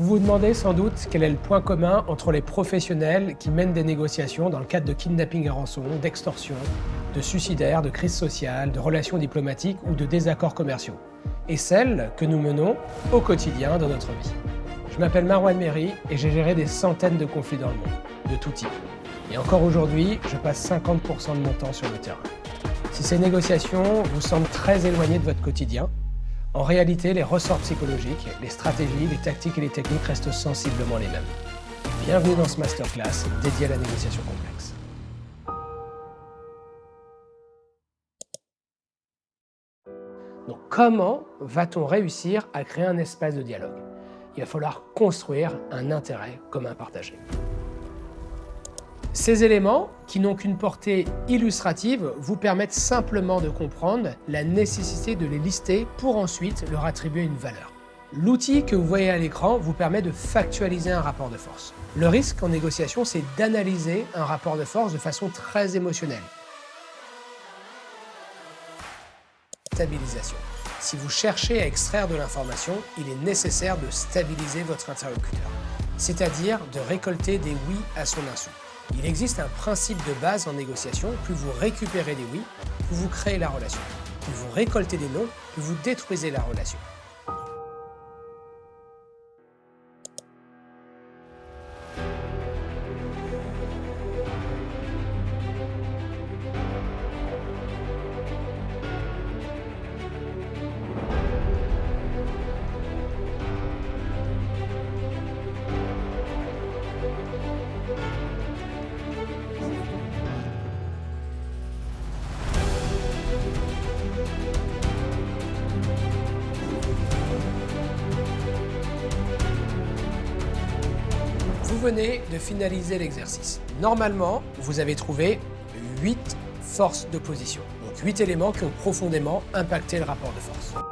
Vous vous demandez sans doute quel est le point commun entre les professionnels qui mènent des négociations dans le cadre de kidnapping à rançon, d'extorsion, de suicidaires, de crises sociales, de relations diplomatiques ou de désaccords commerciaux, et celles que nous menons au quotidien dans notre vie. Je m'appelle Marouane Méry et j'ai géré des centaines de conflits dans le monde, de tout type. Et encore aujourd'hui, je passe 50% de mon temps sur le terrain. Si ces négociations vous semblent très éloignées de votre quotidien, en réalité, les ressorts psychologiques, les stratégies, les tactiques et les techniques restent sensiblement les mêmes. Bienvenue dans ce masterclass dédié à la négociation complexe. Donc, comment va-t-on réussir à créer un espace de dialogue? Il va falloir construire un intérêt commun partagé. Ces éléments, qui n'ont qu'une portée illustrative, vous permettent simplement de comprendre la nécessité de les lister pour ensuite leur attribuer une valeur. L'outil que vous voyez à l'écran vous permet de factualiser un rapport de force. Le risque en négociation, c'est d'analyser un rapport de force de façon très émotionnelle. Stabilisation. Si vous cherchez à extraire de l'information, il est nécessaire de stabiliser votre interlocuteur, c'est-à-dire de récolter des oui à son insu. Il existe un principe de base en négociation, plus vous récupérez des oui, plus vous créez la relation. Plus vous récoltez des non, plus vous détruisez la relation. Vous venez de finaliser l'exercice. Normalement, vous avez trouvé 8 forces d'opposition. Donc 8 éléments qui ont profondément impacté le rapport de force.